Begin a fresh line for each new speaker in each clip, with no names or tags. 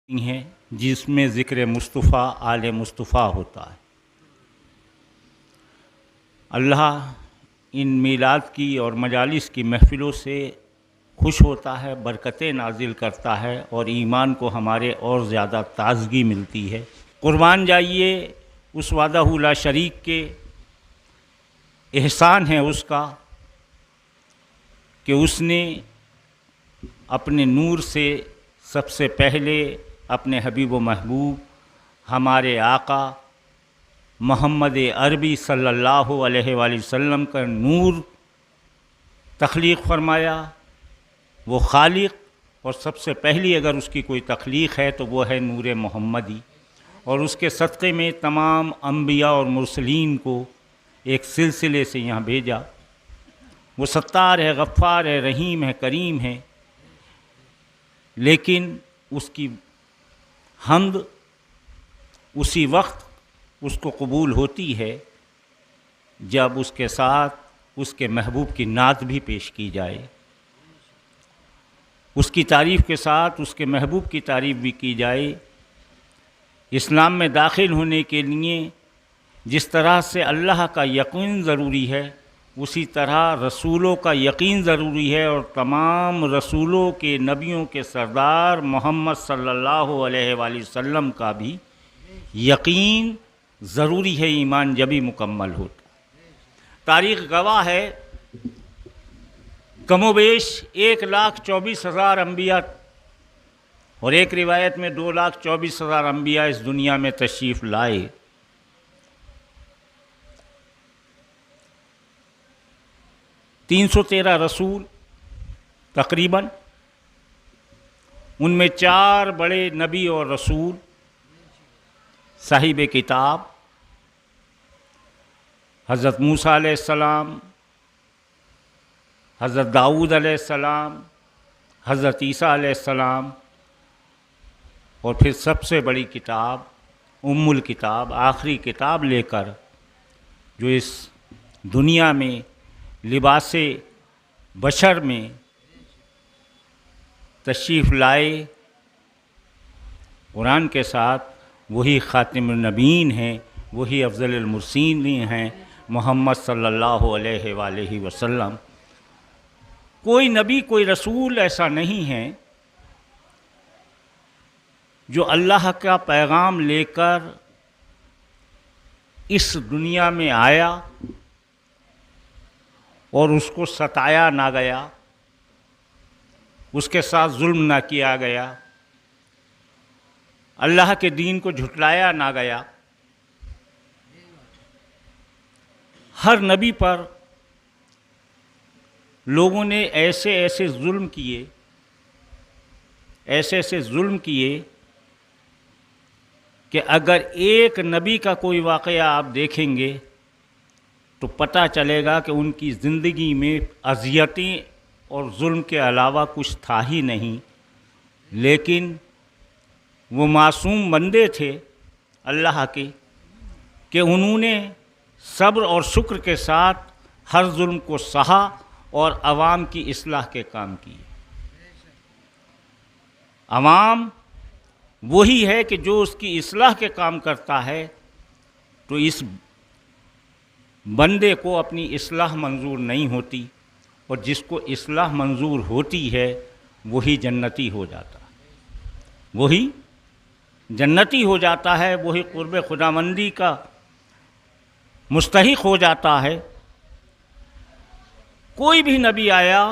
ہیں جس میں ذکر مصطفیٰ آل مصطفیٰ ہوتا ہے۔ اللہ ان میلاد کی اور مجالس کی محفلوں سے خوش ہوتا ہے، برکتیں نازل کرتا ہے اور ایمان کو ہمارے اور زیادہ تازگی ملتی ہے۔ قربان جائیے اس وحدہ لا شریک کے احسان ہے اس کا کہ اس نے اپنے نور سے سب سے پہلے اپنے حبیب و محبوب ہمارے آقا محمد عربی صلی اللہ علیہ وآلہ وسلم کا نور تخلیق فرمایا۔ وہ خالق اور سب سے پہلی اگر اس کی کوئی تخلیق ہے تو وہ ہے نور محمدی، اور اس کے صدقے میں تمام انبیاء اور مرسلین کو ایک سلسلے سے یہاں بھیجا۔ وہ ستار ہے، غفار ہے، رحیم ہے، کریم ہے، لیکن اس کی حمد اسی وقت اس کو قبول ہوتی ہے جب اس کے ساتھ اس کے محبوب کی نعت بھی پیش کی جائے، اس کی تعریف کے ساتھ اس کے محبوب کی تعریف بھی کی جائے۔ اسلام میں داخل ہونے کے لیے جس طرح سے اللہ کا یقین ضروری ہے، اسی طرح رسولوں کا یقین ضروری ہے، اور تمام رسولوں کے نبیوں کے سردار محمد صلی اللہ علیہ وآلہ وسلم کا بھی یقین ضروری ہے۔ ایمان جبھی مکمل ہوتا۔ تاریخ گواہ ہے کم و بیش 1,24,000 انبیاء اور ایک روایت میں 2,24,000 انبیاء اس دنیا میں تشریف لائے۔ 313 رسول تقریباً، ان میں 4 بڑے نبی اور رسول صاحب کتاب حضرت موسیٰ علیہ السلام، حضرت داؤد علیہ السلام، حضرت عیسیٰ علیہ السلام، اور پھر سب سے بڑی کتاب ام الکتاب، آخری کتاب لے کر جو اس دنیا میں لباس بشر میں تشریف لائے، قرآن کے ساتھ وہی خاتم النبیین ہیں، وہی افضل المرسلین ہیں، محمد صلی اللہ علیہ وآلہ وسلم۔ کوئی نبی کوئی رسول ایسا نہیں ہے جو اللہ کا پیغام لے کر اس دنیا میں آیا اور اس کو ستایا نہ گیا، اس کے ساتھ ظلم نہ کیا گیا، اللہ کے دین کو جھٹلایا نہ گیا۔ ہر نبی پر لوگوں نے ایسے ایسے ظلم کیے کہ اگر ایک نبی کا کوئی واقعہ آپ دیکھیں گے تو پتہ چلے گا کہ ان کی زندگی میں اذیتیں اور ظلم کے علاوہ کچھ تھا ہی نہیں، لیکن وہ معصوم بندے تھے اللہ کے کہ انہوں نے صبر اور شکر کے ساتھ ہر ظلم کو سہا اور عوام کی اصلاح کے کام کیے۔ عوام وہی ہے کہ جو اس کی اصلاح کے کام کرتا ہے، تو اس بندے کو اپنی اصلاح منظور نہیں ہوتی، اور جس کو اصلاح منظور ہوتی ہے وہی جنتی ہو جاتا ہے، وہی جنتی ہو جاتا ہے، وہی قرب خداوندی کا مستحق ہو جاتا ہے۔ کوئی بھی نبی آیا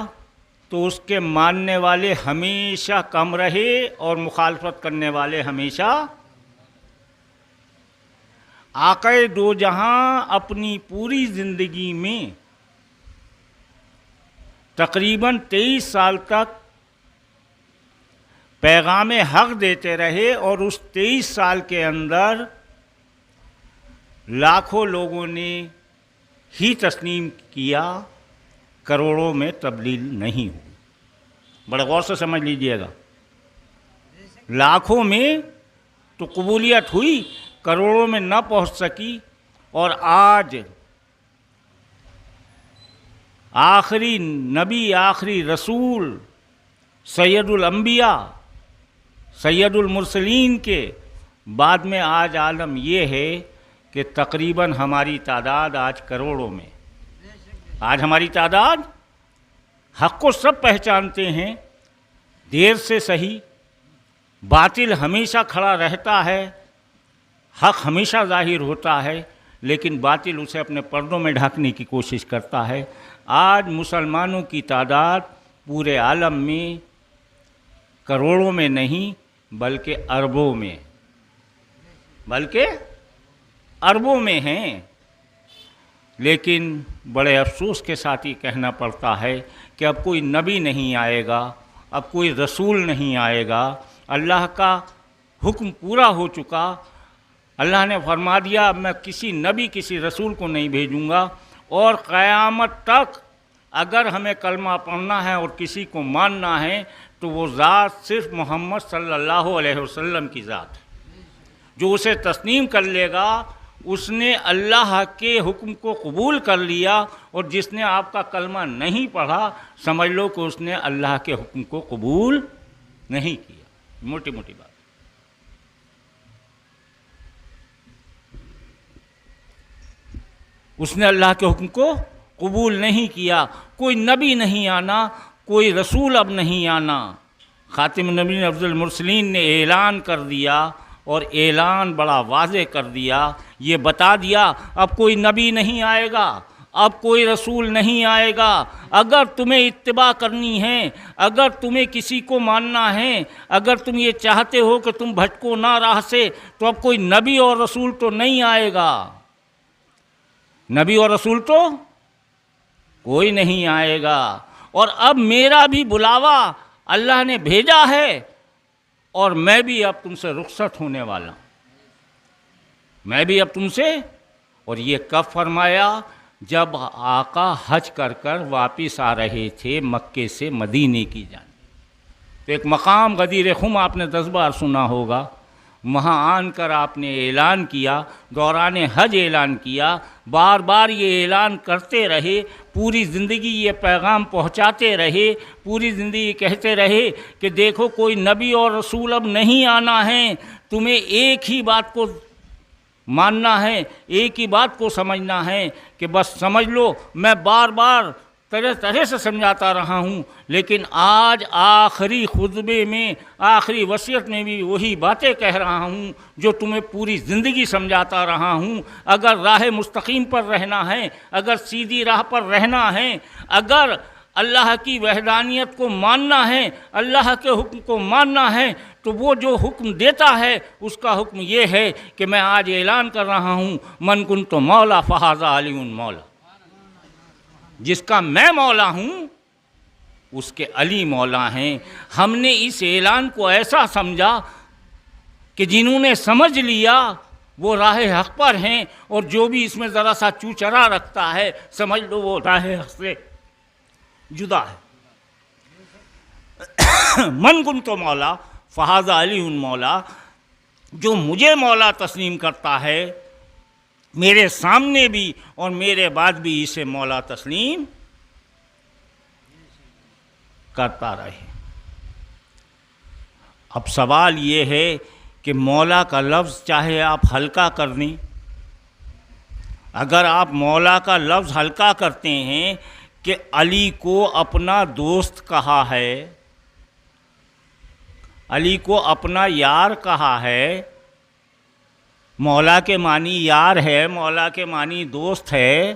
تو اس کے ماننے والے ہمیشہ کم رہے اور مخالفت کرنے والے ہمیشہ۔ آقا دو جہاں اپنی پوری زندگی میں تقریباً 23 سال تک پیغام حق دیتے رہے، اور اس 23 سال کے اندر لاکھوں لوگوں نے ہی تسلیم کیا، کروڑوں میں تبدیل نہیں ہوئی۔ بڑے غور سے سمجھ لیجئے گا، لاکھوں میں تو قبولیت ہوئی، کروڑوں میں نہ پہنچ سکی، اور آج آخری نبی، آخری رسول، سید الانبیاء سید المرسلین کے بعد میں آج عالم یہ ہے کہ تقریباً ہماری تعداد آج کروڑوں میں، آج ہماری تعداد، حق کو سب پہچانتے ہیں، دیر سے صحیح، باطل ہمیشہ کھڑا رہتا ہے، حق ہمیشہ ظاہر ہوتا ہے، لیکن باطل اسے اپنے پردوں میں ڈھانکنے کی کوشش کرتا ہے۔ آج مسلمانوں کی تعداد پورے عالم میں کروڑوں میں نہیں بلکہ اربوں میں، ہیں، لیکن بڑے افسوس کے ساتھ یہ کہنا پڑتا ہے کہ اب کوئی نبی نہیں آئے گا، اب کوئی رسول نہیں آئے گا، اللہ کا حکم پورا ہو چکا، اللہ نے فرما دیا اب میں کسی نبی کسی رسول کو نہیں بھیجوں گا، اور قیامت تک اگر ہمیں کلمہ پڑھنا ہے اور کسی کو ماننا ہے تو وہ ذات صرف محمد صلی اللہ علیہ وسلم کی ذات ہے۔ جو اسے تسلیم کر لے گا اس نے اللہ کے حکم کو قبول کر لیا، اور جس نے آپ کا کلمہ نہیں پڑھا سمجھ لو کہ اس نے اللہ کے حکم کو قبول نہیں کیا۔ موٹی موٹی بات، اس نے اللہ کے حکم کو قبول نہیں کیا۔ کوئی نبی نہیں آنا، کوئی رسول اب نہیں آنا۔ خاتم النبیین افضل المرسلین نے اعلان کر دیا، اور اعلان بڑا واضح کر دیا، یہ بتا دیا اب کوئی نبی نہیں آئے گا، اب کوئی رسول نہیں آئے گا۔ اگر تمہیں اتباع کرنی ہے، اگر تمہیں کسی کو ماننا ہے، اگر تم یہ چاہتے ہو کہ تم بھٹکو نہ راہ سے، تو اب کوئی نبی اور رسول تو نہیں آئے گا، نبی اور رسول تو کوئی نہیں آئے گا۔ اور اب میرا بھی بلاوا اللہ نے بھیجا ہے، اور میں بھی اب تم سے رخصت ہونے والا ہوں، میں بھی اب تم سے۔ اور یہ کب فرمایا؟ جب آقا حج کر کر واپس آ رہے تھے مکے سے مدینے کی جانب۔ تو ایک مقام غدیر خم آپ نے 10 بار سنا ہوگا، وہاں آن کر آپ نے اعلان کیا، دوران حج اعلان کیا، بار بار یہ اعلان کرتے رہے، پوری زندگی یہ پیغام پہنچاتے رہے، پوری زندگی کہتے رہے کہ دیکھو کوئی نبی اور رسول اب نہیں آنا ہے، تمہیں ایک ہی بات کو ماننا ہے، ایک ہی بات کو سمجھنا ہے کہ بس سمجھ لو۔ میں بار بار طرح طرح سے سمجھاتا رہا ہوں، لیکن آج آخری خطبے میں، آخری وصیت میں بھی وہی باتیں کہہ رہا ہوں جو تمہیں پوری زندگی سمجھاتا رہا ہوں۔ اگر راہ مستقیم پر رہنا ہے، اگر سیدھی راہ پر رہنا ہے، اگر اللہ کی وحدانیت کو ماننا ہے، اللہ کے حکم کو ماننا ہے، تو وہ جو حکم دیتا ہے اس کا حکم یہ ہے کہ میں آج اعلان کر رہا ہوں، من کنت مولا فہذا علی مولا، جس کا میں مولا ہوں اس کے علی مولا ہیں۔ ہم نے اس اعلان کو ایسا سمجھا کہ جنہوں نے سمجھ لیا وہ راہ حق پر ہیں، اور جو بھی اس میں ذرا سا چوچرا رکھتا ہے سمجھ لو وہ راہ حق سے جدا ہے۔ من کنت مولا فہذا علی مولا، جو مجھے مولا تسلیم کرتا ہے میرے سامنے بھی اور میرے بعد بھی اسے مولا تسلیم کرتا رہے۔ اب سوال یہ ہے کہ مولا کا لفظ چاہے آپ ہلکا کر دیں، اگر آپ مولا کا لفظ ہلکا کرتے ہیں کہ علی کو اپنا دوست کہا ہے، علی کو اپنا یار کہا ہے، مولا کے معنی یار ہے، مولا کے معنی دوست ہے،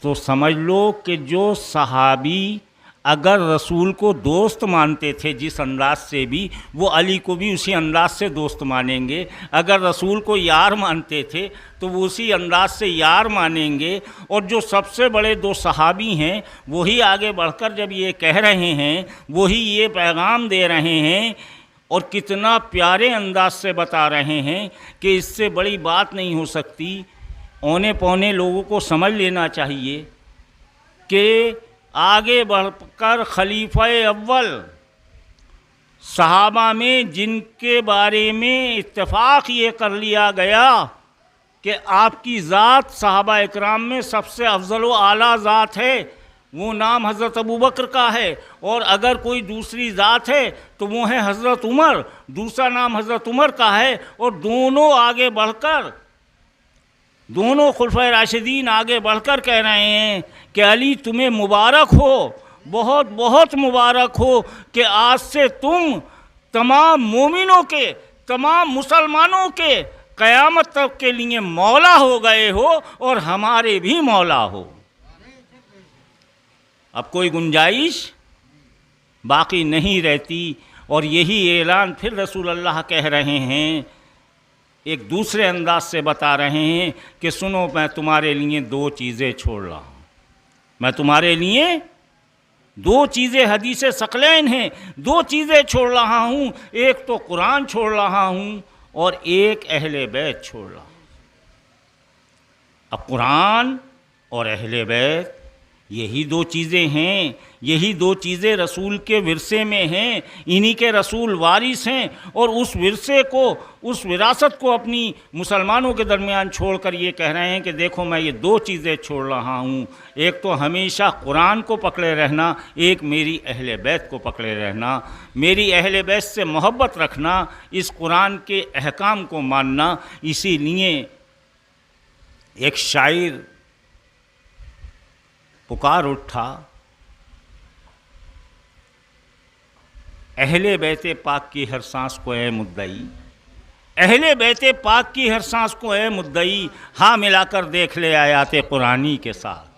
تو سمجھ لو کہ جو صحابی اگر رسول کو دوست مانتے تھے جس انداز سے بھی، وہ علی کو بھی اسی انداز سے دوست مانیں گے۔ اگر رسول کو یار مانتے تھے تو وہ اسی انداز سے یار مانیں گے۔ اور جو سب سے بڑے 2 صحابی ہیں وہی آگے بڑھ کر جب یہ کہہ رہے ہیں، وہی یہ پیغام دے رہے ہیں، اور کتنا پیارے انداز سے بتا رہے ہیں کہ اس سے بڑی بات نہیں ہو سکتی۔ اونے پونے لوگوں کو سمجھ لینا چاہیے کہ آگے بڑھ کر خلیفہ اول صحابہ میں جن کے بارے میں اتفاق یہ کر لیا گیا کہ آپ کی ذات صحابہ اکرام میں سب سے افضل و اعلیٰ ذات ہے، وہ نام حضرت ابوبکر کا ہے، اور اگر کوئی دوسری ذات ہے تو وہ ہے حضرت عمر، دوسرا نام حضرت عمر کا ہے، اور دونوں آگے بڑھ کر، دونوں خلفائے راشدین آگے بڑھ کر کہہ رہے ہیں کہ علی تمہیں مبارک ہو، بہت بہت مبارک ہو کہ آج سے تم تمام مومنوں کے، تمام مسلمانوں کے قیامت تک کے لیے مولا ہو گئے ہو اور ہمارے بھی مولا ہو۔ اب کوئی گنجائش باقی نہیں رہتی، اور یہی اعلان پھر رسول اللہ کہہ رہے ہیں، ایک دوسرے انداز سے بتا رہے ہیں کہ سنو، میں تمہارے لیے دو چیزیں چھوڑ رہا ہوں، میں تمہارے لیے دو چیزیں، حدیث ثقلین ہیں، دو چیزیں چھوڑ رہا ہوں، ایک تو قرآن چھوڑ رہا ہوں اور ایک اہل بیت چھوڑ رہا ہوں۔ اب قرآن اور اہل بیت یہی دو چیزیں ہیں، یہی دو چیزیں رسول کے ورثے میں ہیں، انہی کے رسول وارث ہیں، اور اس ورثے کو، اس وراثت کو اپنی مسلمانوں کے درمیان چھوڑ کر یہ کہہ رہے ہیں کہ دیکھو میں یہ دو چیزیں چھوڑ رہا ہوں، ایک تو ہمیشہ قرآن کو پکڑے رہنا، ایک میری اہل بیت کو پکڑے رہنا، میری اہل بیت سے محبت رکھنا، اس قرآن کے احکام کو ماننا۔ اسی لیے ایک شاعر پکار اٹھا، اہل بیت پاک کی ہر سانس کو اے مدعی، اہل بیت پاک کی ہر سانس کو اے مدعی، ہاں ملا کر دیکھ لے آیات قرآنی کے ساتھ،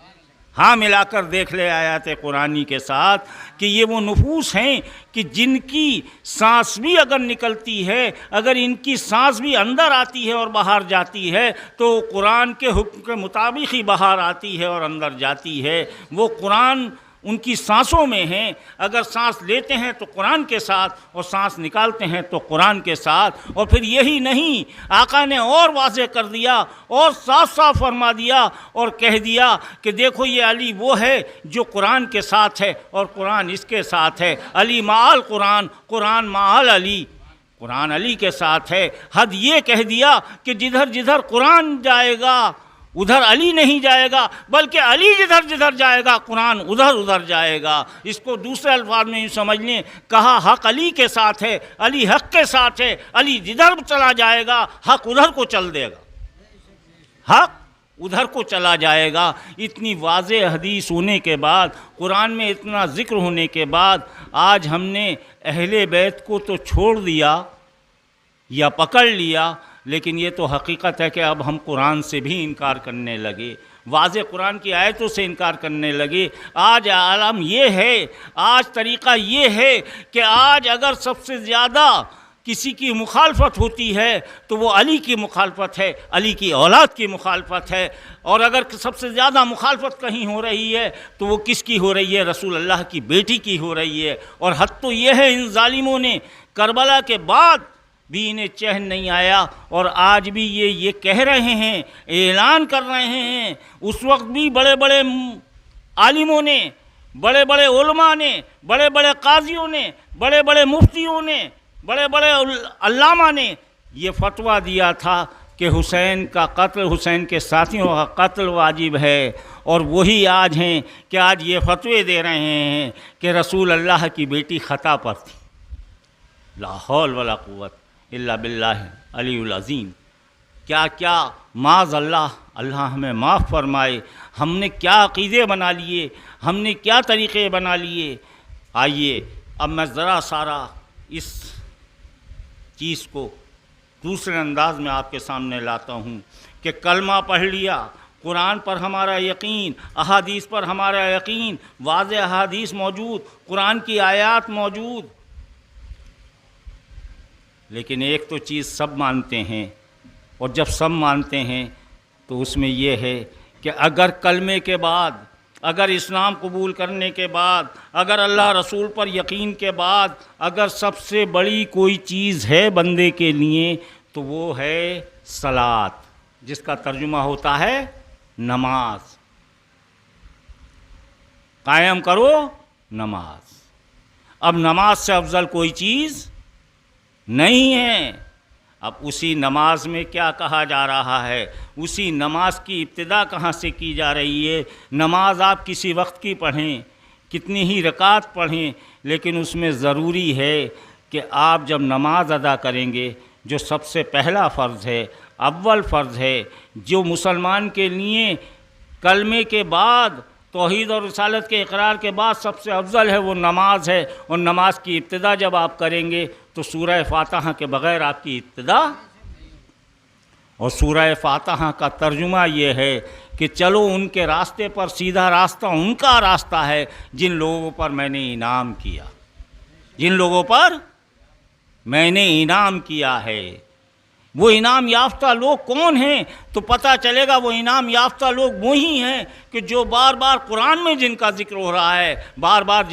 ہاں ملا کر دیکھ لے آیات قرآنی کے ساتھ کہ یہ وہ نفوس ہیں کہ جن کی سانس بھی اگر نکلتی ہے، اگر ان کی سانس بھی اندر آتی ہے اور باہر جاتی ہے تو قرآن کے حکم کے مطابق ہی باہر آتی ہے اور اندر جاتی ہے۔ وہ قرآن ان کی سانسوں میں ہیں، اگر سانس لیتے ہیں تو قرآن کے ساتھ، اور سانس نکالتے ہیں تو قرآن کے ساتھ۔ اور پھر یہی نہیں، آقا نے اور واضح کر دیا اور صاف صاف فرما دیا اور کہہ دیا کہ دیکھو یہ علی وہ ہے جو قرآن کے ساتھ ہے اور قرآن اس کے ساتھ ہے، علی مع قرآن، قرآن مع علی، قرآن علی کے ساتھ ہے۔ حد یہ کہہ دیا کہ جدھر جدھر قرآن جائے گا ادھر علی نہیں جائے گا، بلکہ علی جدھر جدھر جائے گا قرآن ادھر ادھر جائے گا۔ اس کو دوسرے الفاظ میں یوں سمجھ لیں، کہا حق علی کے ساتھ ہے، علی حق کے ساتھ ہے، علی جدھر چلا جائے گا حق ادھر کو چل دے گا، حق ادھر کو چلا جائے گا۔ اتنی واضح حدیث ہونے کے بعد، قرآن میں اتنا ذکر ہونے کے بعد، آج ہم نے اہل بیت کو تو چھوڑ دیا یا پکڑ لیا، لیکن یہ تو حقیقت ہے کہ اب ہم قرآن سے بھی انکار کرنے لگے، واضح قرآن کی آیتوں سے انکار کرنے لگے۔ آج عالم یہ ہے، آج طریقہ یہ ہے کہ آج اگر سب سے زیادہ کسی کی مخالفت ہوتی ہے تو وہ علی کی مخالفت ہے، علی کی اولاد کی مخالفت ہے، اور اگر سب سے زیادہ مخالفت کہیں ہو رہی ہے تو وہ کس کی ہو رہی ہے؟ رسول اللہ کی بیٹی کی ہو رہی ہے۔ اور حد تو یہ ہے ان ظالموں نے کربلا کے بعد بھی انہیں چین نہیں آیا، اور آج بھی یہ کہہ رہے ہیں، اعلان کر رہے ہیں۔ اس وقت بھی بڑے بڑے عالموں نے، بڑے بڑے علماء نے، بڑے بڑے قاضیوں نے، بڑے بڑے مفتیوں نے، بڑے بڑے علامہ نے یہ فتویٰ دیا تھا کہ حسین کا قتل، حسین کے ساتھیوں کا قتل واجب ہے، اور وہی آج ہیں کہ آج یہ فتوے دے رہے ہیں کہ رسول اللہ کی بیٹی خطا پر تھی۔ لا حول ولا قوت الا باللہ علی العظیم۔ کیا کیا معاذ اللہ، اللہ ہمیں معاف فرمائے، ہم نے کیا عقیدے بنا لیے، ہم نے کیا طریقے بنا لیے۔ آئیے اب میں ذرا سارا اس چیز کو دوسرے انداز میں آپ کے سامنے لاتا ہوں کہ کلمہ پڑھ لیا، قرآن پر ہمارا یقین، احادیث پر ہمارا یقین، واضح احادیث موجود، قرآن کی آیات موجود، لیکن ایک تو چیز سب مانتے ہیں، اور جب سب مانتے ہیں تو اس میں یہ ہے کہ اگر کلمے کے بعد، اگر اسلام قبول کرنے کے بعد، اگر اللہ رسول پر یقین کے بعد اگر سب سے بڑی کوئی چیز ہے بندے کے لیے تو وہ ہے صلاۃ، جس کا ترجمہ ہوتا ہے نماز۔ قائم کرو نماز۔ اب نماز سے افضل کوئی چیز نہیں ہے۔ اب اسی نماز میں کیا کہا جا رہا ہے، اسی نماز کی ابتدا کہاں سے کی جا رہی ہے؟ نماز آپ کسی وقت کی پڑھیں، کتنی ہی رکعت پڑھیں، لیکن اس میں ضروری ہے کہ آپ جب نماز ادا کریں گے، جو سب سے پہلا فرض ہے، اول فرض ہے، جو مسلمان کے لیے کلمے کے بعد، توحید اور رسالت کے اقرار کے بعد سب سے افضل ہے، وہ نماز ہے۔ اور نماز کی ابتدا جب آپ کریں گے تو سورہ فاتحہ کے بغیر آپ کی ابتدا، اور سورہ فاتحہ کا ترجمہ یہ ہے کہ چلو ان کے راستے پر، سیدھا راستہ ان کا راستہ ہے جن لوگوں پر میں نے انعام کیا، جن لوگوں پر میں نے انعام کیا ہے۔ وہ انعام یافتہ لوگ کون ہیں؟ تو پتہ چلے گا وہ انعام یافتہ لوگ وہی ہیں کہ جو بار بار قرآن میں جن کا ذکر ہو رہا ہے، بار بار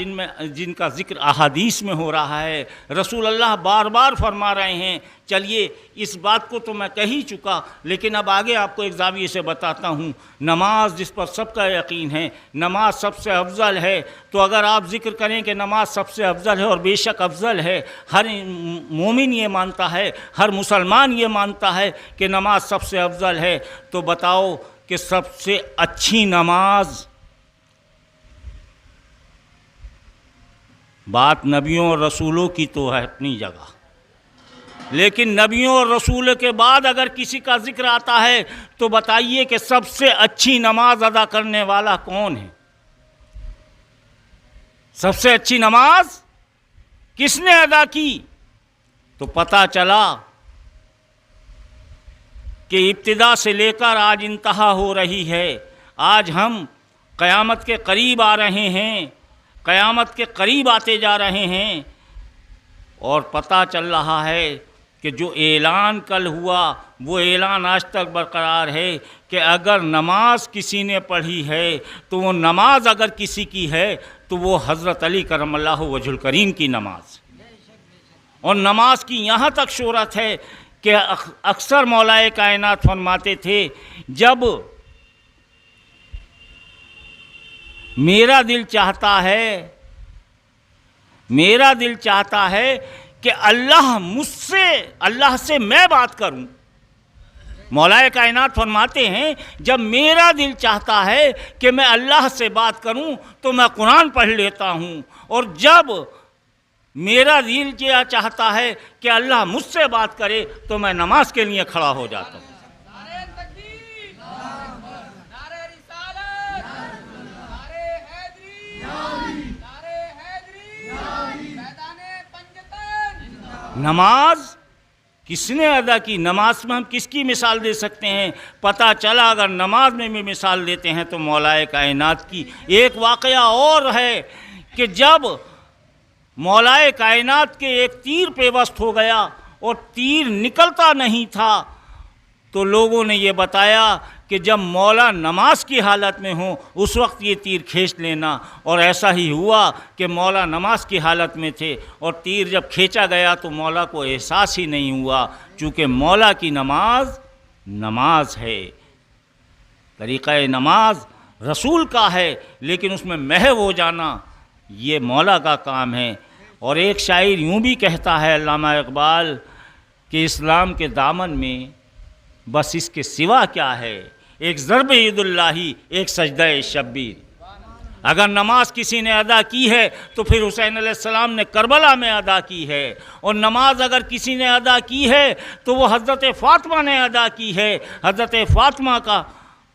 جن کا ذکر احادیث میں ہو رہا ہے، رسول اللہ بار بار فرما رہے ہیں۔ چلیے اس بات کو تو میں کہہ ہی چکا، لیکن اب آگے آپ کو ایک زاویے سے بتاتا ہوں۔ نماز جس پر سب کا یقین ہے، نماز سب سے افضل ہے، تو اگر آپ ذکر کریں کہ نماز سب سے افضل ہے، اور بے شک افضل ہے، ہر مومن یہ مانتا ہے، ہر مسلمان یہ مانتا ہے کہ نماز سب سے افضل ہے، تو بتاؤ کہ سب سے اچھی نماز، بات نبیوں اور رسولوں کی تو ہے اپنی جگہ، لیکن نبیوں اور رسول کے بعد اگر کسی کا ذکر آتا ہے تو بتائیے کہ سب سے اچھی نماز ادا کرنے والا کون ہے؟ سب سے اچھی نماز کس نے ادا کی؟ تو پتہ چلا کہ ابتدا سے لے کر آج انتہا ہو رہی ہے۔ آج ہم قیامت کے قریب آ رہے ہیں، قیامت کے قریب آتے جا رہے ہیں، اور پتہ چل رہا ہے کہ جو اعلان کل ہوا وہ اعلان آج تک برقرار ہے کہ اگر نماز کسی نے پڑھی ہے تو وہ نماز اگر کسی کی ہے تو وہ حضرت علی کرم اللہ وجہ الکریم کی نماز۔ اور نماز کی یہاں تک شہرت ہے کہ اکثر مولائے کائنات فرماتے تھے، جب میرا دل چاہتا ہے کہ اللہ سے میں بات کروں، مولائے کائنات فرماتے ہیں جب میرا دل چاہتا ہے کہ میں اللہ سے بات کروں تو میں قرآن پڑھ لیتا ہوں، اور جب میرا دل یہ چاہتا ہے کہ اللہ مجھ سے بات کرے تو میں نماز کے لیے کھڑا ہو جاتا ہوں۔ نماز کس نے ادا کی؟ نماز میں ہم کس کی مثال دے سکتے ہیں؟ پتہ چلا اگر نماز میں بھی مثال دیتے ہیں تو مولائے کائنات کی۔ ایک واقعہ اور ہے کہ جب مولائے کائنات کے ایک تیر پیوست ہو گیا اور تیر نکلتا نہیں تھا تو لوگوں نے یہ بتایا کہ جب مولا نماز کی حالت میں ہوں اس وقت یہ تیر کھینچ لینا، اور ایسا ہی ہوا کہ مولا نماز کی حالت میں تھے اور تیر جب کھینچا گیا تو مولا کو احساس ہی نہیں ہوا، چونکہ مولا کی نماز ہے، طریقہ نماز رسول کا ہے، لیکن اس میں محو ہو جانا یہ مولا کا کام ہے۔ اور ایک شاعر یوں بھی کہتا ہے علامہ اقبال کہ اسلام کے دامن میں بس اس کے سوا کیا ہے، ایک ضرب عید اللہ، ایک سجدہ شبیر۔ اگر نماز کسی نے ادا کی ہے تو پھر حسین علیہ السلام نے کربلا میں ادا کی ہے، اور نماز اگر کسی نے ادا کی ہے تو وہ حضرت فاطمہ نے ادا کی ہے، حضرت فاطمہ کا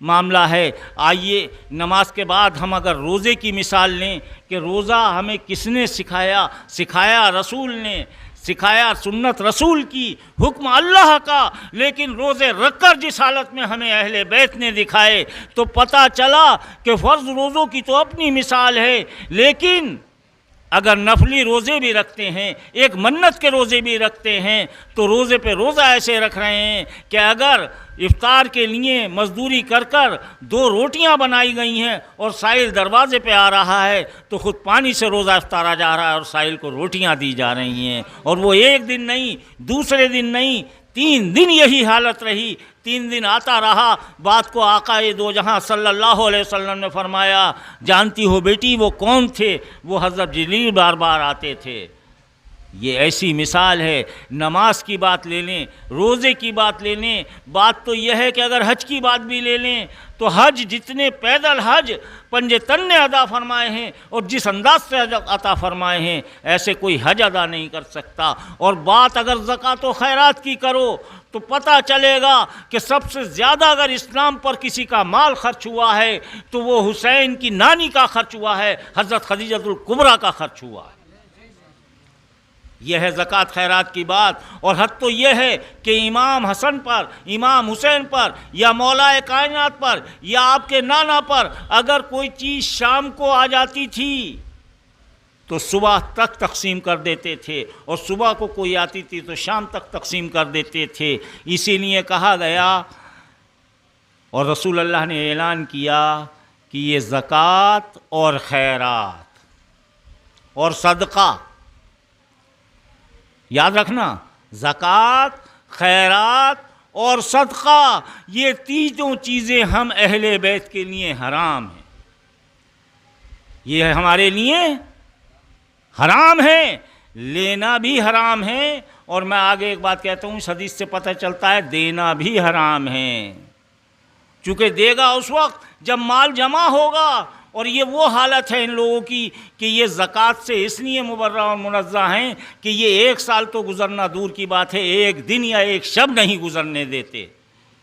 معاملہ ہے۔ آئیے نماز کے بعد ہم اگر روزے کی مثال لیں کہ روزہ ہمیں کس نے سکھایا رسول نے، سکھایا سنت رسول کی، حکم اللہ کا، لیکن روزے رکھ کر جس حالت میں ہمیں اہل بیت نے دکھائے تو پتہ چلا کہ فرض روزوں کی تو اپنی مثال ہے، لیکن اگر نفلی روزے بھی رکھتے ہیں، ایک منت کے روزے بھی رکھتے ہیں، تو روزے پہ روزہ ایسے رکھ رہے ہیں کہ اگر افطار کے لیے مزدوری کر 2 روٹیاں بنائی گئی ہیں اور سائل دروازے پہ آ رہا ہے تو خود پانی سے روزہ افطارا جا رہا ہے اور سائل کو روٹیاں دی جا رہی ہیں، اور وہ ایک دن نہیں، دوسرے دن نہیں، 3 دن یہی حالت رہی، 3 دن آتا رہا۔ بات کو آقا دو جہاں صلی اللہ علیہ وسلم نے فرمایا، جانتی ہو بیٹی وہ کون تھے؟ وہ حضرت جبریل بار بار آتے تھے، یہ ایسی مثال ہے. نماز کی بات لے لیں، روزے کی بات لے لیں، بات تو یہ ہے کہ اگر حج کی بات بھی لے لیں تو حج جتنے پیدل حج پنج تن نے ادا فرمائے ہیں اور جس انداز سے حج عطا فرمائے ہیں ایسے کوئی حج ادا نہیں کر سکتا. اور بات اگر زکوٰۃ و خیرات کی کرو تو پتہ چلے گا کہ سب سے زیادہ اگر اسلام پر کسی کا مال خرچ ہوا ہے تو وہ حسین کی نانی کا خرچ ہوا ہے، حضرت خدیجہ الکبریٰ کا خرچ ہوا ہے. یہ ہے زکوٰۃ خیرات کی بات. اور حد تو یہ ہے کہ امام حسن پر، امام حسین پر، یا مولا کائنات پر، یا آپ کے نانا پر اگر کوئی چیز شام کو آ جاتی تھی تو صبح تک تقسیم کر دیتے تھے، اور صبح کو کوئی آتی تھی تو شام تک تقسیم کر دیتے تھے. اسی لیے کہا گیا اور رسول اللہ نے اعلان کیا کہ یہ زکوٰۃ اور خیرات اور صدقہ، یاد رکھنا، زکوٰۃ، خیرات اور صدقہ، یہ تینوں چیزیں ہم اہل بیت کے لیے حرام ہیں. یہ ہمارے لیے حرام ہے، لینا بھی حرام ہے. اور میں آگے ایک بات کہتا ہوں، اس حدیث سے پتہ چلتا ہے دینا بھی حرام ہے، چونکہ دے گا اس وقت جب مال جمع ہوگا. اور یہ وہ حالت ہے ان لوگوں کی کہ یہ زکوٰۃ سے اس لیے مبرہ اور منزہ ہیں کہ یہ 1 سال تو گزرنا دور کی بات ہے، 1 دن یا 1 شب نہیں گزرنے دیتے.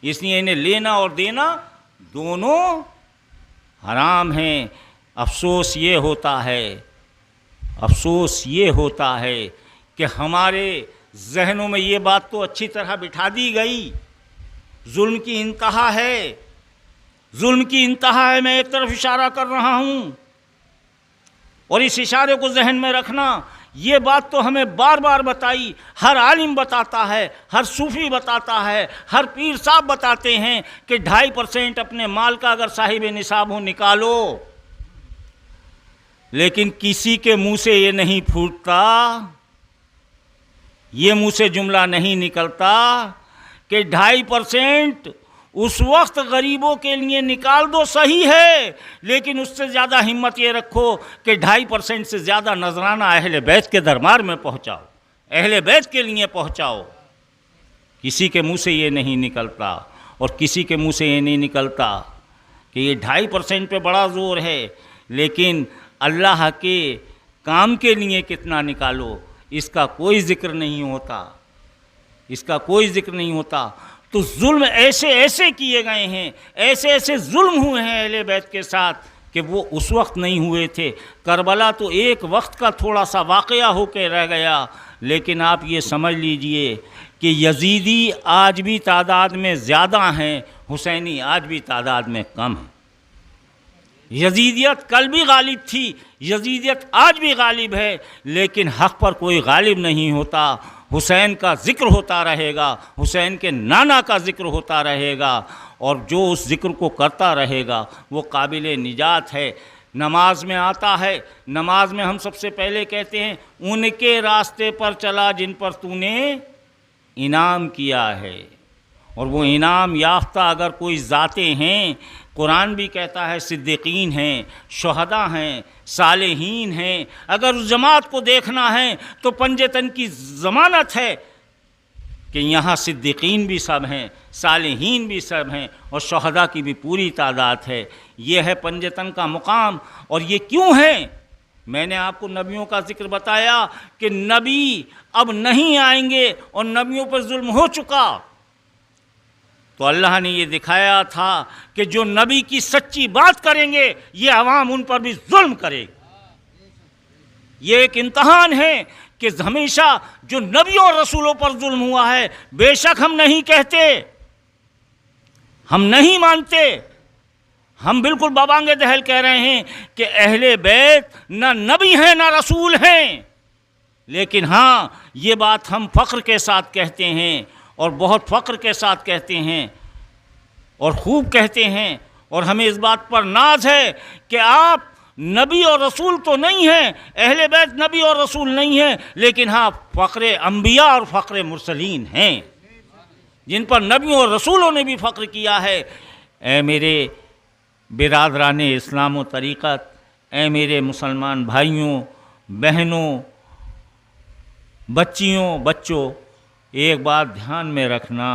اس لیے انہیں لینا اور دینا دونوں حرام ہیں. افسوس یہ ہوتا ہے کہ ہمارے ذہنوں میں یہ بات تو اچھی طرح بٹھا دی گئی، ظلم کی انتہا ہے، ظلم کی انتہا ہے. میں ایک طرف اشارہ کر رہا ہوں اور اس اشارے کو ذہن میں رکھنا. یہ بات تو ہمیں بار بار بتائی، ہر عالم بتاتا ہے، ہر صوفی بتاتا ہے، ہر پیر صاحب بتاتے ہیں کہ 2.5% اپنے مال کا اگر صاحب نصاب ہو نکالو. لیکن کسی کے منہ سے یہ نہیں پھوٹتا، یہ منہ سے جملہ نہیں نکلتا کہ 2.5% اس وقت غریبوں کے لیے نکال دو، صحیح ہے، لیکن اس سے زیادہ ہمت یہ رکھو کہ 2.5% سے زیادہ نذرانہ اہل بیت کے دربار میں پہنچاؤ، اہل بیت کے لیے پہنچاؤ. کسی کے منہ سے یہ نہیں نکلتا، اور کسی کے منہ سے یہ نہیں نکلتا کہ یہ 2.5% پہ بڑا زور ہے، لیکن اللہ کے کام کے لیے کتنا نکالو اس کا کوئی ذکر نہیں ہوتا، اس کا کوئی ذکر نہیں ہوتا. تو ظلم ایسے کیے گئے ہیں، ایسے ظلم ہوئے ہیں اہل بیت کے ساتھ کہ وہ اس وقت نہیں ہوئے تھے. کربلا تو ایک وقت کا تھوڑا سا واقعہ ہو کے رہ گیا، لیکن آپ یہ سمجھ لیجئے کہ یزیدی آج بھی تعداد میں زیادہ ہیں، حسینی آج بھی تعداد میں کم ہیں. یزیدیت کل بھی غالب تھی، یزیدیت آج بھی غالب ہے، لیکن حق پر کوئی غالب نہیں ہوتا. حسین کا ذکر ہوتا رہے گا، حسین کے نانا کا ذکر ہوتا رہے گا، اور جو اس ذکر کو کرتا رہے گا وہ قابل نجات ہے. نماز میں آتا ہے، نماز میں ہم سب سے پہلے کہتے ہیں ان کے راستے پر چلا جن پر تو نے انعام کیا ہے. اور وہ انعام یافتہ اگر کوئی ذاتیں ہیں، قرآن بھی کہتا ہے صدیقین ہیں، شہداء ہیں، صالحین ہیں. اگر اس جماعت کو دیکھنا ہے تو پنجتن کی ضمانت ہے کہ یہاں صدیقین بھی سب ہیں، صالحین بھی سب ہیں، اور شہداء کی بھی پوری تعداد ہے. یہ ہے پنجتن کا مقام. اور یہ کیوں ہے؟ میں نے آپ کو نبیوں کا ذکر بتایا کہ نبی اب نہیں آئیں گے اور نبیوں پر ظلم ہو چکا. تو اللہ نے یہ دکھایا تھا کہ جو نبی کی سچی بات کریں گے یہ عوام ان پر بھی ظلم کرے گی. یہ ایک امتحان ہے کہ ہمیشہ جو نبیوں اور رسولوں پر ظلم ہوا ہے، بے شک ہم نہیں کہتے، ہم نہیں مانتے، ہم بالکل بابانگ دہل کہہ رہے ہیں کہ اہل بیت نہ نبی ہیں نہ رسول ہیں. لیکن ہاں یہ بات ہم فخر کے ساتھ کہتے ہیں، اور بہت فخر کے ساتھ کہتے ہیں، اور خوب کہتے ہیں. اور ہمیں اس بات پر ناز ہے کہ آپ نبی اور رسول تو نہیں ہیں، اہل بیت نبی اور رسول نہیں ہیں، لیکن ہاں فخر انبیاء اور فخر مرسلین ہیں، جن پر نبیوں اور رسولوں نے بھی فخر کیا ہے. اے میرے برادران اسلام و طریقت، اے میرے مسلمان بھائیوں بہنوں، بچوں ایک بات دھیان میں رکھنا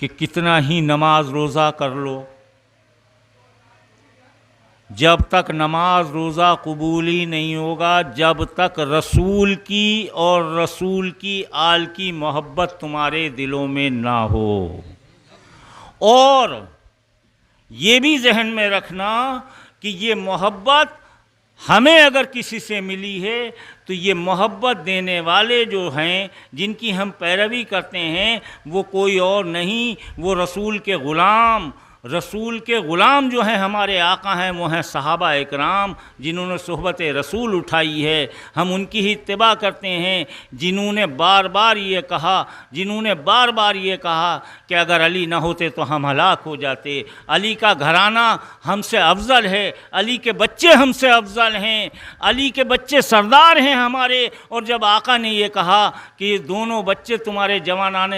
کہ کتنا ہی نماز روزہ کر لو، جب تک نماز روزہ قبول ہی نہیں ہوگا جب تک رسول کی اور رسول کی آل کی محبت تمہارے دلوں میں نہ ہو۔ اور یہ بھی ذہن میں رکھنا کہ یہ محبت ہمیں اگر کسی سے ملی ہے تو یہ محبت دینے والے جو ہیں جن کی ہم پیروی کرتے ہیں وہ کوئی اور نہیں، وہ رسول کے غلام جو ہیں ہمارے آقا ہیں، وہ ہیں صحابہ اکرام جنہوں نے صحبت رسول اٹھائی ہے۔ ہم ان کی ہی اتباع کرتے ہیں جنہوں نے بار بار یہ کہا کہ اگر علی نہ ہوتے تو ہم ہلاک ہو جاتے، علی کا گھرانہ ہم سے افضل ہے، علی کے بچے ہم سے افضل ہیں، علی کے بچے سردار ہیں ہمارے۔ اور جب آقا نے یہ کہا کہ یہ دونوں بچے تمہارے جوانان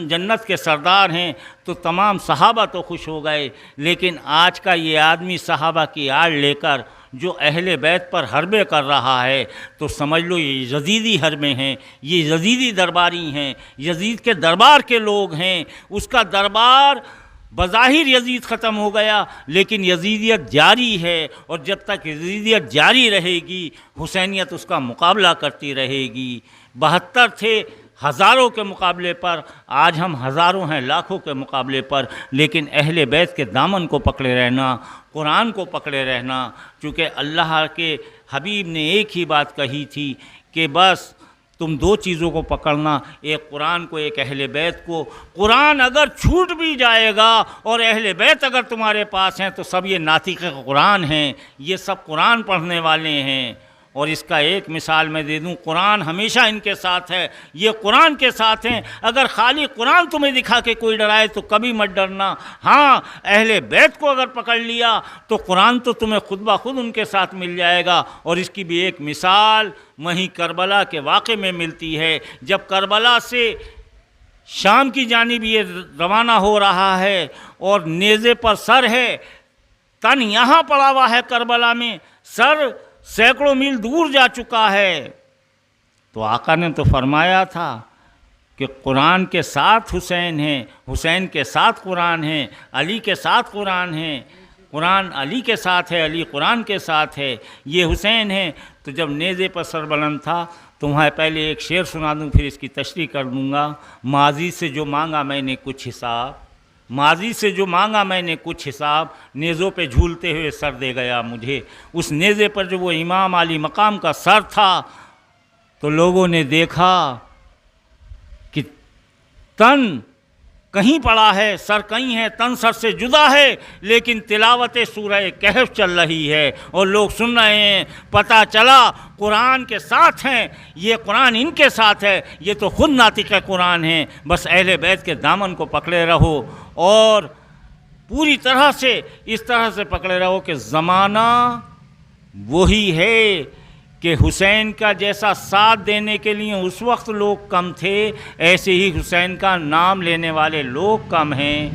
جنت کے سردار ہیں تو تمام صحابہ تو خوش ہو گئے۔ لیکن آج کا یہ آدمی صحابہ کی آڑ لے کر جو اہل بیت پر حربے کر رہا ہے تو سمجھ لو یہ یزیدی حربے ہیں، یہ یزیدی درباری ہیں، یزید کے دربار کے لوگ ہیں۔ اس کا دربار بظاہر یزید ختم ہو گیا لیکن یزیدیت جاری ہے، اور جب تک یزیدیت جاری رہے گی حسینیت اس کا مقابلہ کرتی رہے گی۔ 72 تھے ہزاروں کے مقابلے پر، آج ہم ہزاروں ہیں لاکھوں کے مقابلے پر، لیکن اہل بیت کے دامن کو پکڑے رہنا، قرآن کو پکڑے رہنا، چونکہ اللہ کے حبیب نے ایک ہی بات کہی تھی کہ بس تم 2 چیزوں کو پکڑنا، ایک قرآن کو، ایک اہل بیت کو۔ قرآن اگر چھوٹ بھی جائے گا اور اہل بیت اگر تمہارے پاس ہیں تو سب یہ ناطق قرآن ہیں، یہ سب قرآن پڑھنے والے ہیں۔ اور اس کا ایک مثال میں دے دوں، قرآن ہمیشہ ان کے ساتھ ہے، یہ قرآن کے ساتھ ہیں۔ اگر خالی قرآن تمہیں دکھا کے کوئی ڈرائے تو کبھی مت ڈرنا، ہاں اہل بیت کو اگر پکڑ لیا تو قرآن تو تمہیں خود بخود ان کے ساتھ مل جائے گا۔ اور اس کی بھی ایک مثال وہیں کربلا کے واقعے میں ملتی ہے، جب کربلا سے شام کی جانب یہ روانہ ہو رہا ہے اور نیزے پر سر ہے، تن یہاں پڑا ہوا ہے کربلا میں، سر سینکڑوں میل دور جا چکا ہے، تو آقا نے تو فرمایا تھا کہ قرآن کے ساتھ حسین ہیں، حسین کے ساتھ قرآن ہے، علی کے ساتھ قرآن ہے، قرآن علی کے ساتھ ہے، علی قرآن کے ساتھ ہے، یہ حسین ہیں۔ تو جب نیزے پر سر بلند تھا تو وہاں پہلے ایک شعر سنا دوں پھر اس کی تشریح کر دوں گا۔ ماضی سے جو مانگا میں نے کچھ حساب، ماضی سے جو مانگا میں نے کچھ حساب، نیزوں پہ جھولتے ہوئے سر دے گیا مجھے۔ اس نیزے پر جو وہ امام علی مقام کا سر تھا تو لوگوں نے دیکھا کہ تن کہیں پڑا ہے، سر کہیں ہے، تن سر سے جدا ہے، لیکن تلاوت سورہ کہف چل رہی ہے اور لوگ سن رہے ہیں۔ پتہ چلا قرآن کے ساتھ ہیں، یہ قرآن ان کے ساتھ ہے، یہ تو خود ناطق قرآن ہیں۔ بس اہل بیت کے دامن کو پکڑے رہو اور پوری طرح سے اس طرح سے پکڑے رہو کہ زمانہ وہی ہے کہ حسین کا جیسا ساتھ دینے کے لیے اس وقت لوگ کم تھے، ایسے ہی حسین کا نام لینے والے لوگ کم ہیں،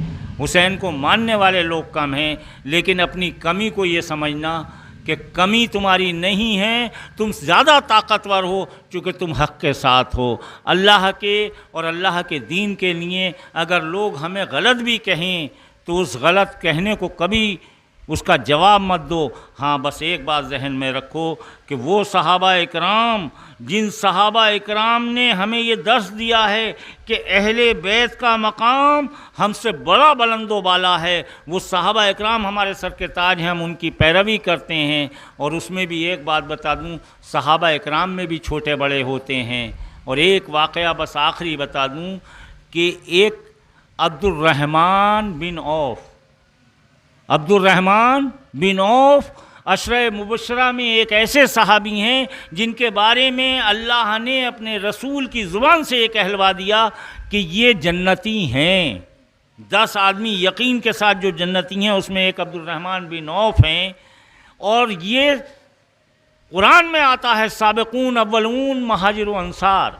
حسین کو ماننے والے لوگ کم ہیں۔ لیکن اپنی کمی کو یہ سمجھنا کہ کمی تمہاری نہیں ہے، تم زیادہ طاقتور ہو چونکہ تم حق کے ساتھ ہو۔ اللہ کے اور اللہ کے دین کے لیے اگر لوگ ہمیں غلط بھی کہیں تو اس غلط کہنے کو کبھی اس کا جواب مت دو۔ ہاں بس ایک بات ذہن میں رکھو کہ وہ صحابہ اکرام جن صحابہ اکرام نے ہمیں یہ درس دیا ہے کہ اہل بیت کا مقام ہم سے بڑا بلند و بالا ہے، وہ صحابہ اکرام ہمارے سر کے تاج ہیں، ہم ان کی پیروی کرتے ہیں۔ اور اس میں بھی ایک بات بتا دوں، صحابہ اکرام میں بھی چھوٹے بڑے ہوتے ہیں۔ اور ایک واقعہ بس آخری بتا دوں کہ ایک عبد الرحمن بن عوف عشرہ مبشرہ میں ایک ایسے صحابی ہیں جن کے بارے میں اللہ نے اپنے رسول کی زبان سے یہ کہلوا دیا کہ یہ جنتی ہیں۔ 10 آدمی یقین کے ساتھ جو جنتی ہیں اس میں ایک عبد الرحمن بن عوف ہیں، اور یہ قرآن میں آتا ہے سابقون اولون مہاجر و انصار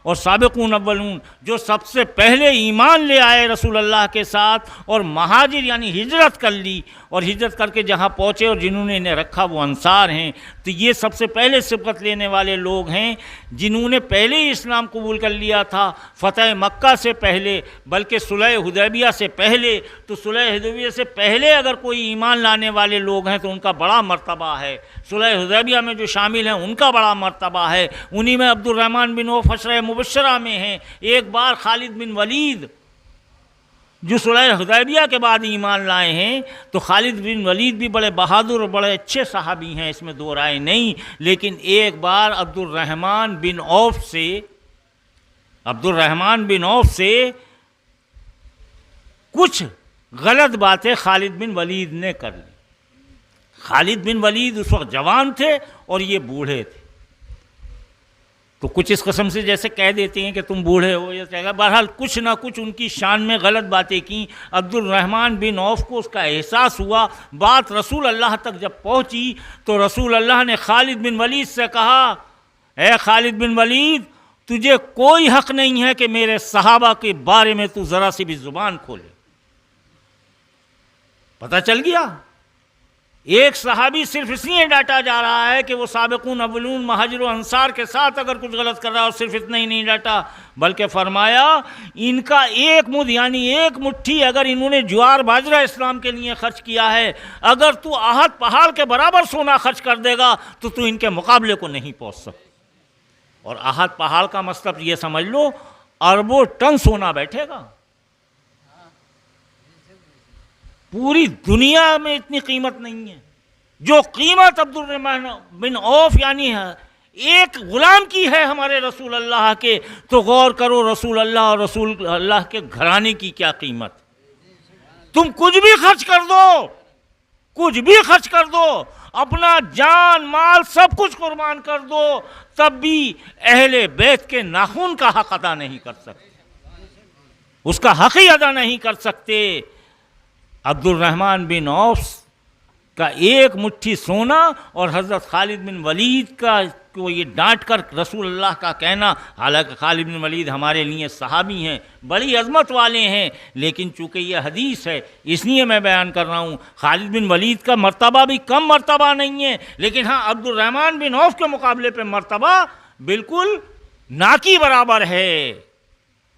اور سابقون اولون، جو سب سے پہلے ایمان لے آئے رسول اللہ کے ساتھ اور مہاجر یعنی ہجرت کر لی، اور ہجرت کر کے جہاں پہنچے اور جنہوں نے انہیں رکھا وہ انصار ہیں۔ تو یہ سب سے پہلے سبقت لینے والے لوگ ہیں جنہوں نے پہلے ہی اسلام قبول کر لیا تھا، فتح مکہ سے پہلے، بلکہ صلح حدیبیہ سے پہلے۔ تو صلح حدیبیہ سے پہلے اگر کوئی ایمان لانے والے لوگ ہیں تو ان کا بڑا مرتبہ ہے، صلح حدیبیہ میں جو شامل ہیں ان کا بڑا مرتبہ ہے۔ انہی میں عبد الرحمن بن عوف عشرہ مبشرہ میں ہیں۔ ایک بار خالد بن ولید جو صلح حدیبیہ کے بعد ایمان لائے ہیں، تو خالد بن ولید بھی بڑے بہادر اور بڑے اچھے صحابی ہیں، اس میں دو رائے نہیں۔ لیکن ایک بار عبد الرحمن بن عوف سے کچھ غلط باتیں خالد بن ولید نے کر لی۔ خالد بن ولید اس وقت جوان تھے اور یہ بوڑھے تھے، تو کچھ اس قسم سے جیسے کہہ دیتے ہیں کہ تم بوڑھے ہو یا کہہ گا، بہرحال کچھ نہ کچھ ان کی شان میں غلط باتیں کیں۔ عبد الرحمن بن عوف کو اس کا احساس ہوا، بات رسول اللہ تک جب پہنچی تو رسول اللہ نے خالد بن ولید سے کہا، اے خالد بن ولید، تجھے کوئی حق نہیں ہے کہ میرے صحابہ کے بارے میں تو ذرا سی بھی زبان کھولے۔ پتہ چل گیا، ایک صحابی صرف اس لیے ڈانٹا جا رہا ہے کہ وہ سابقون اولون مہاجر و انصار کے ساتھ اگر کچھ غلط کر رہا ہے، اور صرف اتنا ہی نہیں ڈانٹا بلکہ فرمایا ان کا ایک مد یعنی ایک مٹھی اگر انہوں نے جوار باجرہ اسلام کے لیے خرچ کیا ہے، اگر تو احد پہاڑ کے برابر سونا خرچ کر دے گا تو ان کے مقابلے کو نہیں پہنچ سکتا۔ اور احد پہاڑ کا مطلب یہ سمجھ لو اربوں ٹن سونا بیٹھے گا، پوری دنیا میں اتنی قیمت نہیں ہے جو قیمت عبد الرحمن بن عوف یعنی ایک غلام کی ہے ہمارے رسول اللہ کے، تو غور کرو رسول اللہ اور رسول اللہ کے گھرانے کی کیا قیمت۔ تم کچھ بھی خرچ کر دو، اپنا جان مال سب کچھ قربان کر دو، تب بھی اہل بیت کے ناخن کا حق ادا نہیں کر سکتے، اس کا حق ہی ادا نہیں کر سکتے۔ عبد الرحمن بن عوف کا ایک مٹھی سونا اور حضرت خالد بن ولید کو یہ ڈانٹ کر رسول اللہ کا کہنا، حالانکہ خالد بن ولید ہمارے لیے صحابی ہیں، بڑی عظمت والے ہیں، لیکن چونکہ یہ حدیث ہے اس لیے میں بیان کر رہا ہوں۔ خالد بن ولید کا مرتبہ بھی کم مرتبہ نہیں ہے، لیکن ہاں عبد الرحمن بن عوف کے مقابلے پہ مرتبہ بالکل نہ کی برابر ہے،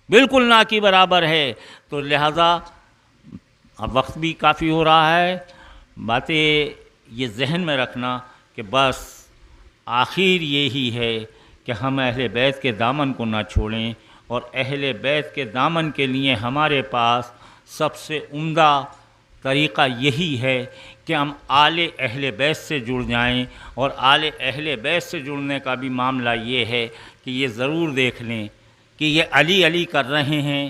بالکل نہ کی برابر ہے۔ تو لہذا اب وقت بھی کافی ہو رہا ہے، باتیں یہ ذہن میں رکھنا کہ بس آخر یہی ہے کہ ہم اہل بیت کے دامن کو نہ چھوڑیں، اور اہل بیت کے دامن کے لیے ہمارے پاس سب سے عمدہ طریقہ یہی ہے کہ ہم آل اہل بیت سے جڑ جائیں۔ اور آل اہل بیت سے جڑنے کا بھی معاملہ یہ ہے کہ یہ ضرور دیکھ لیں کہ یہ علی علی کر رہے ہیں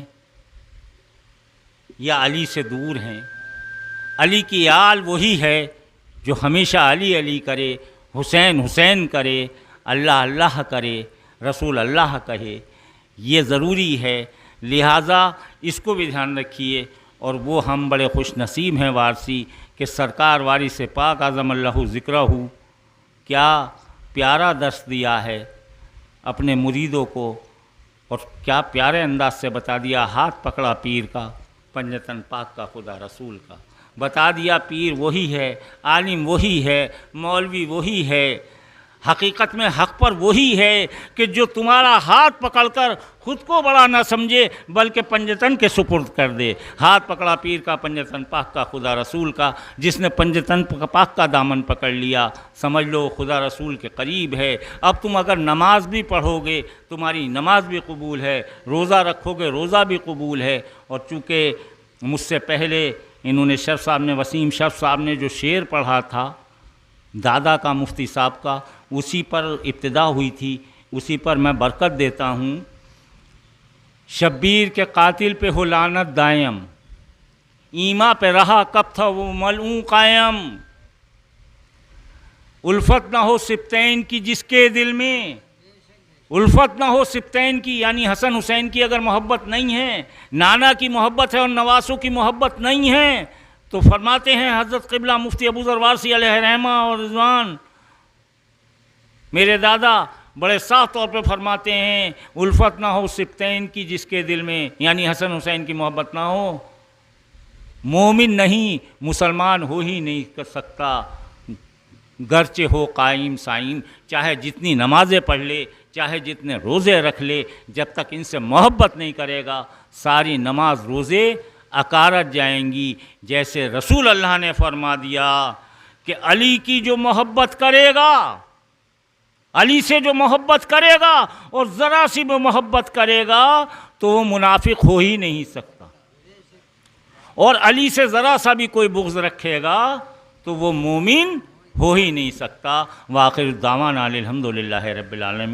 یا علی سے دور ہیں۔ علی کی آل وہی ہے جو ہمیشہ علی علی کرے، حسین حسین کرے، اللہ اللہ کرے، رسول اللہ کہے، یہ ضروری ہے۔ لہٰذا اس کو بھی دھیان رکھیے۔ اور وہ ہم بڑے خوش نصیب ہیں وارثی کہ سرکار وارث پاک اعظم اللہ ذکرہ کیا پیارا درس دیا ہے اپنے مریدوں کو، اور کیا پیارے انداز سے بتا دیا، ہاتھ پکڑا پیر کا، پنجتن پاک کا، خدا رسول کا، بتا دیا پیر وہی ہے، عالم وہی ہے، مولوی وہی ہے، حقیقت میں حق پر وہی ہے کہ جو تمہارا ہاتھ پکڑ کر خود کو بڑا نہ سمجھے بلکہ پنجتن کے سپرد کر دے۔ ہاتھ پکڑا پیر کا، پنجتن پاک کا، خدا رسول کا۔ جس نے پنجتن پاک کا دامن پکڑ لیا سمجھ لو خدا رسول کے قریب ہے۔ اب تم اگر نماز بھی پڑھو گے تمہاری نماز بھی قبول ہے، روزہ رکھو گے روزہ بھی قبول ہے۔ اور چونکہ مجھ سے پہلے انہوں نے شرف صاحب نے، وسیم شرف صاحب نے جو شعر پڑھا تھا دادا کا، مفتی صاحب کا، اسی پر ابتدا ہوئی تھی، اسی پر میں برکت دیتا ہوں۔ شبیر کے قاتل پہ ہو لعنت دائم، ایما پہ رہا کب تھا وہ ملعون قائم، الفت نہ ہو سبتین کی جس کے دل میں، الفت نہ ہو سبتین کی یعنی حسن حسین کی اگر محبت نہیں ہے، نانا کی محبت ہے اور نواسوں کی محبت نہیں ہے، تو فرماتے ہیں حضرت قبلہ مفتی ابو ذر وارثی علیہ رحمہ اور رضوان، میرے دادا بڑے صاف طور پہ فرماتے ہیں الفت نہ ہو سبتین کی جس کے دل میں، یعنی حسن حسین کی محبت نہ ہو، مومن نہیں مسلمان ہو ہی نہیں کر سکتا۔ گرچہ ہو قائم سائم، چاہے جتنی نمازیں پڑھ لے، چاہے جتنے روزے رکھ لے، جب تک ان سے محبت نہیں کرے گا ساری نماز روزے اکارت جائیں گی۔ جیسے رسول اللہ نے فرما دیا کہ علی کی جو محبت کرے گا، علی سے جو محبت کرے گا اور ذرا سی بھی محبت کرے گا تو وہ منافق ہو ہی نہیں سکتا، اور علی سے ذرا سا بھی کوئی بغض رکھے گا تو وہ مومن ہو ہی نہیں سکتا۔ وآخر الدعوانا الحمدللہ رب العالمین۔